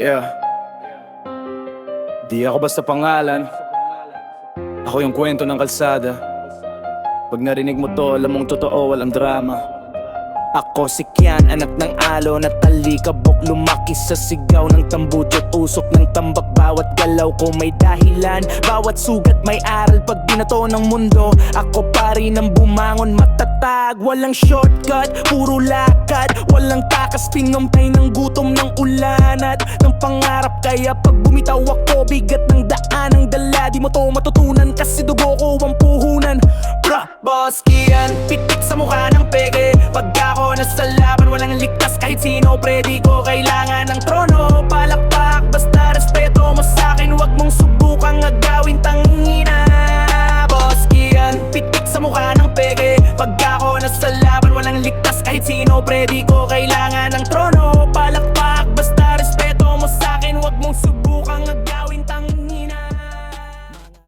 Yeah. Di ako basta pangalan. Ako yung kwento ng kalsada. Pag narinig mo to, alam mong totoo, walang drama. Ako si Kian, anak ng alo na talikabok. Lumaki sa sigaw ng tambutot, usok ng tambak. Bawat galaw ko may dahilan, bawat sugat may aral. Pag binato ng mundo, ako pa rin ang bumangon. Matatag, walang shortcut, puro lakad. Walang takas, pinumpay ng gutom ng ulan at ng pangarap. Kaya pag bumitaw ako, bigat ng daan ang dala. Di mo to matutunan kasi dugo ko ang puhunan. Bra, boss Kian, pitik sa mukha ng peke. Pag ako nasa laban, walang ligtas kahit sino. Pre, di ko kailangan ng trono. Palakpak, basta respeto mo sa'kin. Huwag mong subukang agawin tangina. Boss Kian, pitik sa mukha ng peke. Pag ako nasa laban, walang ligtas kahit sino. Pre, di ko kailangan ng trono.